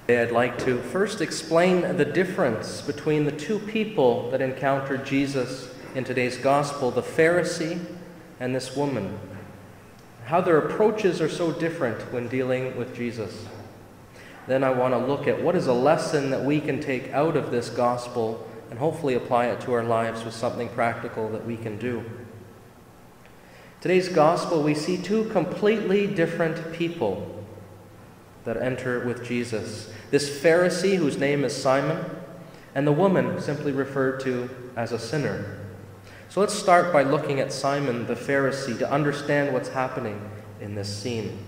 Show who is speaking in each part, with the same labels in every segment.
Speaker 1: Today I'd like to first explain the difference between the two people that encountered Jesus in today's gospel, the Pharisee and this woman. How their approaches are so different when dealing with Jesus. Then I want to look at what is a lesson that we can take out of this gospel and hopefully apply it to our lives with something practical that we can do. Today's gospel, we see two completely different people that enter with Jesus. This Pharisee, whose name is Simon, and the woman simply referred to as a sinner. So let's start by looking at Simon the Pharisee to understand what's happening in this scene.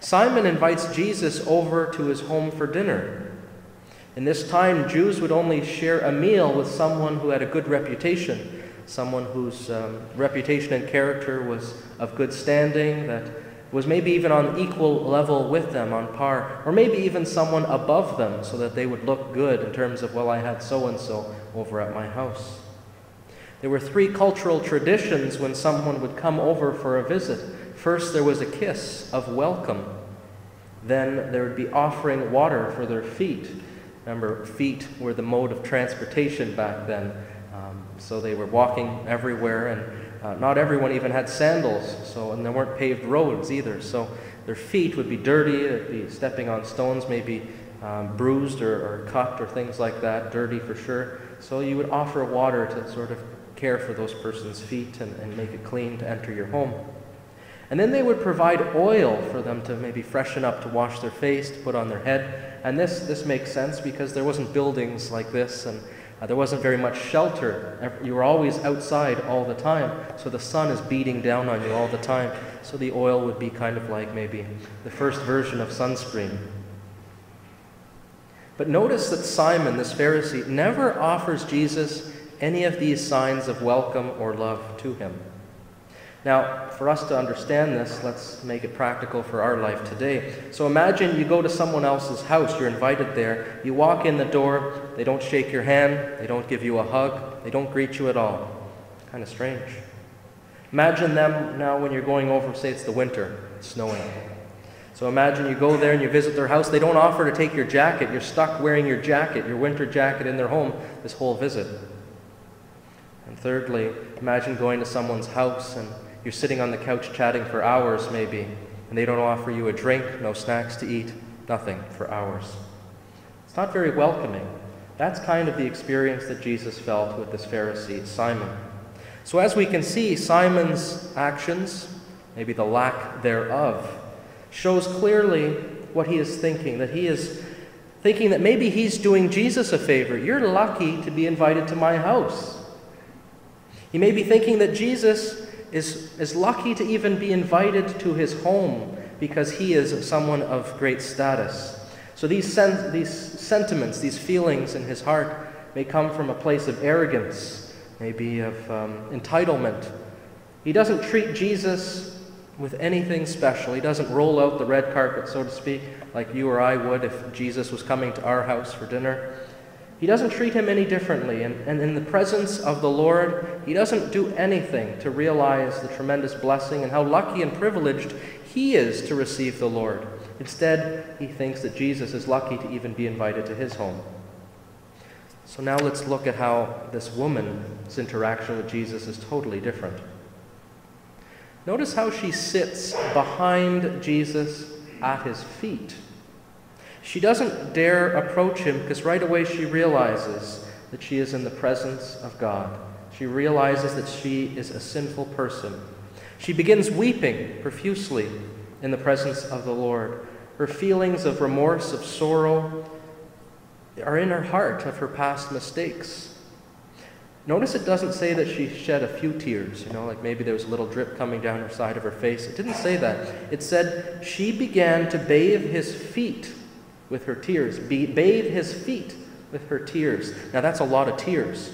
Speaker 1: Simon invites Jesus over to his home for dinner. In this time, Jews would only share a meal with someone who had a good reputation, someone whose reputation and character was of good standing, that was maybe even on equal level with them, on par, or maybe even someone above them so that they would look good in terms of, well, I had so-and-so over at my house. There were three cultural traditions when someone would come over for a visit. First, there was a kiss of welcome. Then there would be offering water for their feet. Remember, feet were the mode of transportation back then, so they were walking everywhere, and not everyone even had sandals, and there weren't paved roads either, so their feet would be dirty, they'd be stepping on stones, maybe bruised or cut or things like that, dirty for sure. So you would offer water to sort of care for those person's feet and make it clean to enter your home. And then they would provide oil for them to maybe freshen up, to wash their face, to put on their head. And this makes sense because there wasn't buildings like this, and there wasn't very much shelter. You were always outside all the time, so the sun is beating down on you all the time. So the oil would be kind of like maybe the first version of sunscreen. But notice that Simon, this Pharisee, never offers Jesus any of these signs of welcome or love to him. Now, for us to understand this, let's make it practical for our life today. So imagine you go to someone else's house, you're invited there, you walk in the door, they don't shake your hand, they don't give you a hug, they don't greet you at all. Kind of strange. Imagine them now when you're going over, say it's the winter, it's snowing. So imagine you go there and you visit their house, they don't offer to take your jacket, you're stuck wearing your jacket, your winter jacket in their home this whole visit. And thirdly, imagine going to someone's house and you're sitting on the couch chatting for hours maybe, and they don't offer you a drink, no snacks to eat, nothing for hours. It's not very welcoming. That's kind of the experience that Jesus felt with this Pharisee, Simon. So as we can see, Simon's actions, maybe the lack thereof, shows clearly what he is thinking, that he is thinking that maybe he's doing Jesus a favor. You're lucky to be invited to my house. He may be thinking that Jesus is lucky to even be invited to his home because he is someone of great status. So these sentiments, these feelings in his heart may come from a place of arrogance, maybe of entitlement. He doesn't treat Jesus with anything special. He doesn't roll out the red carpet, so to speak, like you or I would if Jesus was coming to our house for dinner. He doesn't treat him any differently, and in the presence of the Lord, he doesn't do anything to realize the tremendous blessing and how lucky and privileged he is to receive the Lord. Instead, he thinks that Jesus is lucky to even be invited to his home. So now let's look at how this woman's interaction with Jesus is totally different. Notice how she sits behind Jesus at his feet. She doesn't dare approach him because right away she realizes that she is in the presence of God. She realizes that she is a sinful person. She begins weeping profusely in the presence of the Lord. Her feelings of remorse, of sorrow, are in her heart of her past mistakes. Notice it doesn't say that she shed a few tears, like maybe there was a little drip coming down her side of her face. It didn't say that. It said she began to bathe his feet with her tears. Bathe his feet with her tears. Now that's a lot of tears.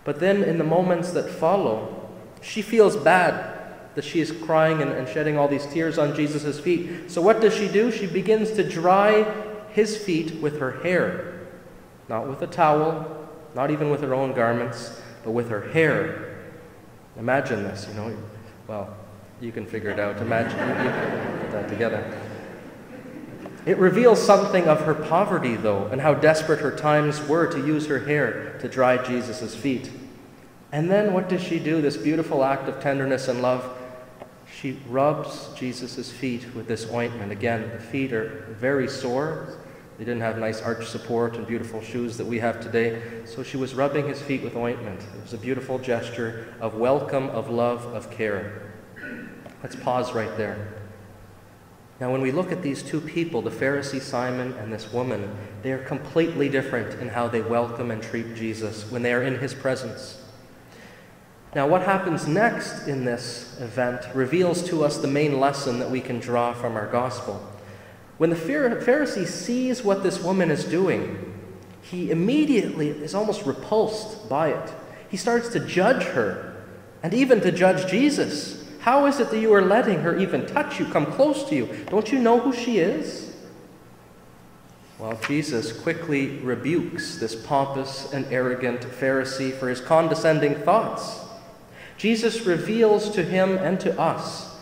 Speaker 1: But then in the moments that follow, she feels bad that she is crying and shedding all these tears on Jesus' feet. So what does she do? She begins to dry his feet with her hair. Not with a towel, not even with her own garments, but with her hair. Imagine this, Well, you can figure it out. Imagine, you can put that together. It reveals something of her poverty, though, and how desperate her times were to use her hair to dry Jesus' feet. And then what does she do, this beautiful act of tenderness and love? She rubs Jesus' feet with this ointment. Again, the feet are very sore. They didn't have nice arch support and beautiful shoes that we have today. So she was rubbing his feet with ointment. It was a beautiful gesture of welcome, of love, of care. Let's pause right there. Now, when we look at these two people, the Pharisee Simon and this woman, they are completely different in how they welcome and treat Jesus when they are in his presence. Now, what happens next in this event reveals to us the main lesson that we can draw from our gospel. When the Pharisee sees what this woman is doing, he immediately is almost repulsed by it. He starts to judge her and even to judge Jesus. How is it that you are letting her even touch you, come close to you? Don't you know who she is? Well, Jesus quickly rebukes this pompous and arrogant Pharisee for his condescending thoughts. Jesus reveals to him and to us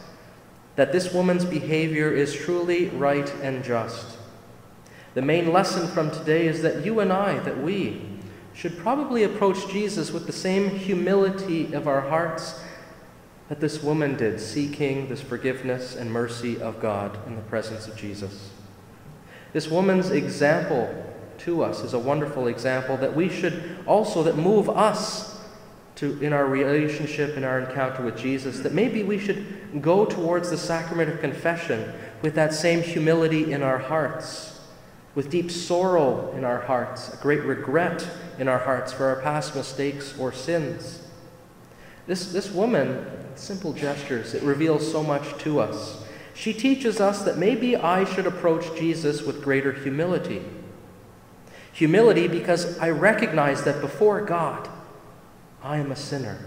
Speaker 1: that this woman's behavior is truly right and just. The main lesson from today is that you and I, that we should probably approach Jesus with the same humility of our hearts that this woman did, seeking this forgiveness and mercy of God in the presence of Jesus. This woman's example to us is a wonderful example that we should also, that move us to, in our relationship, in our encounter with Jesus, that maybe we should go towards the sacrament of confession with that same humility in our hearts, with deep sorrow in our hearts, a great regret in our hearts for our past mistakes or sins. This woman, simple gestures, it reveals so much to us. She teaches us that maybe I should approach Jesus with greater humility. Humility because I recognize that before God, I am a sinner.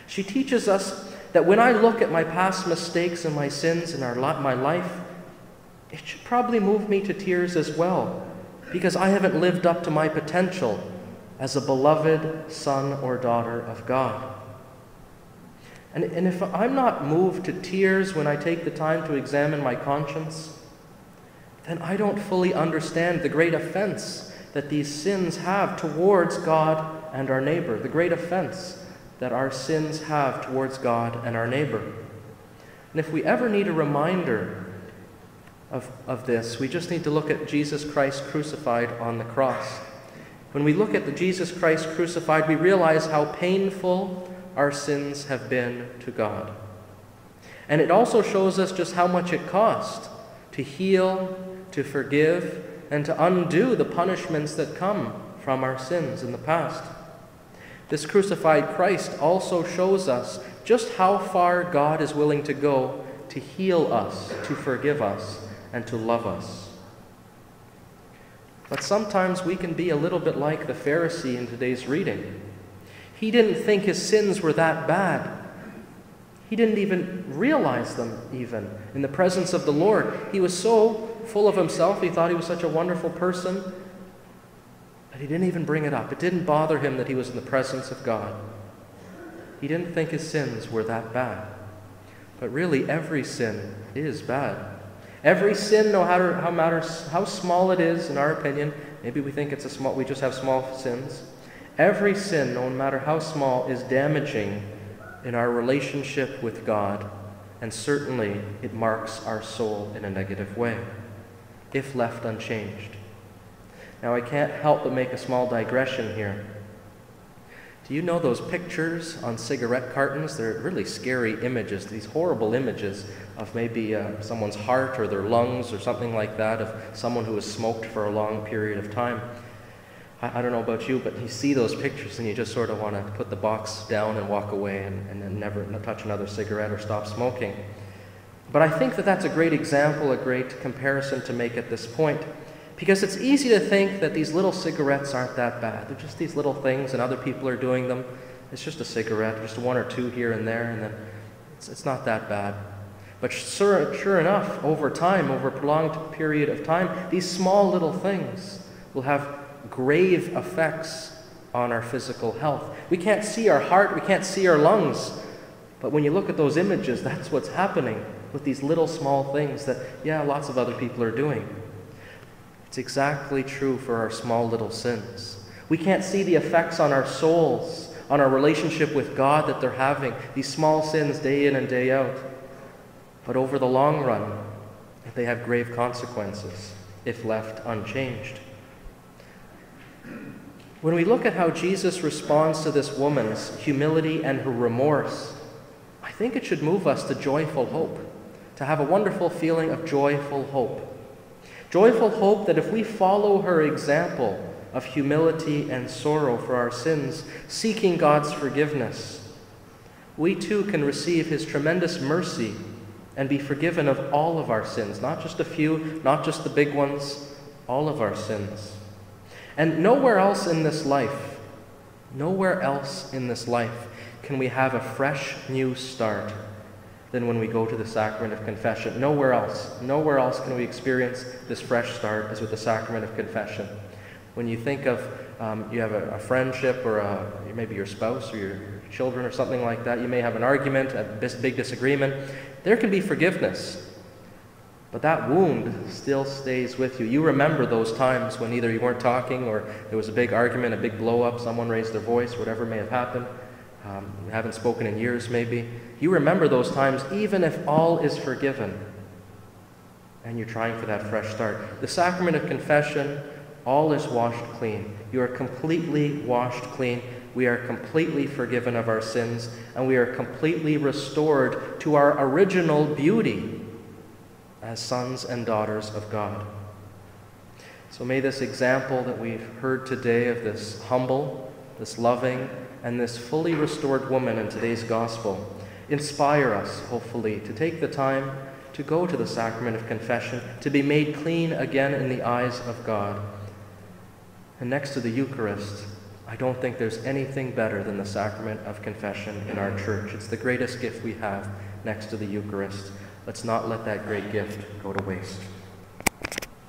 Speaker 1: She teaches us that when I look at my past mistakes and my sins in my life, it should probably move me to tears as well, because I haven't lived up to my potential as a beloved son or daughter of God. And if I'm not moved to tears when I take the time to examine my conscience, then I don't fully understand the great offense that these sins have towards God and our neighbor, the great offense that our sins have towards God and our neighbor. And if we ever need a reminder of this, we just need to look at Jesus Christ crucified on the cross. When we look at the Jesus Christ crucified, we realize how painful our sins have been to God. And it also shows us just how much it cost to heal, to forgive, and to undo the punishments that come from our sins in the past. This crucified Christ also shows us just how far God is willing to go to heal us, to forgive us, and to love us. But sometimes we can be a little bit like the Pharisee in today's reading. He didn't think his sins were that bad. He didn't even realize them even in the presence of the Lord. He was so full of himself, he thought he was such a wonderful person, that he didn't even bring it up. It didn't bother him that he was in the presence of God. He didn't think his sins were that bad. But really, every sin is bad. Every sin, no matter how small it is, in our opinion, maybe we think we just have small sins. Every sin, no matter how small, is damaging in our relationship with God, and certainly it marks our soul in a negative way, if left unchanged. Now, I can't help but make a small digression here. Do you know those pictures on cigarette cartons? They're really scary images, these horrible images of maybe someone's heart or their lungs or something like that, of someone who has smoked for a long period of time. I don't know about you, but you see those pictures and you just sort of want to put the box down and walk away and never touch another cigarette or stop smoking. But I think that that's a great example, a great comparison to make at this point, because it's easy to think that these little cigarettes aren't that bad. They're just these little things and other people are doing them. It's just a cigarette, just one or two here and there, and then it's not that bad. But sure enough, over time, over a prolonged period of time, these small little things will have grave effects on our physical health. We can't see our heart, we can't see our lungs, but when you look at those images, that's what's happening. with these little small things that, yeah, lots of other people are doing. It's exactly true for our small little sins. We can't see the effects on our souls, on our relationship with God that they're having, these small sins day in and day out. But over the long run, they have grave consequences if left unchanged. When we look at how Jesus responds to this woman's humility and her remorse, I think it should move us to joyful hope, to have a wonderful feeling of joyful hope. Joyful hope that if we follow her example of humility and sorrow for our sins, seeking God's forgiveness, we too can receive his tremendous mercy and be forgiven of all of our sins, not just a few, not just the big ones, all of our sins. And nowhere else in this life can we have a fresh new start than when we go to the sacrament of confession. Nowhere else can we experience this fresh start as with the sacrament of confession. When you think of, you have a friendship or maybe your spouse or your children or something like that, you may have an argument, a big disagreement. There can be forgiveness, but that wound still stays with you. You remember those times when either you weren't talking or there was a big argument, a big blow-up, someone raised their voice, whatever may have happened. You haven't spoken in years maybe. You remember those times even if all is forgiven and you're trying for that fresh start. The sacrament of confession, all is washed clean. You are completely washed clean. We are completely forgiven of our sins, and we are completely restored to our original beauty as sons and daughters of God. So may this example that we've heard today of this humble, this loving, and this fully restored woman in today's gospel inspire us, hopefully, to take the time to go to the sacrament of confession, to be made clean again in the eyes of God. And next to the Eucharist, I don't think there's anything better than the sacrament of confession in our church. It's the greatest gift we have next to the Eucharist. Let's not let that great gift go to waste.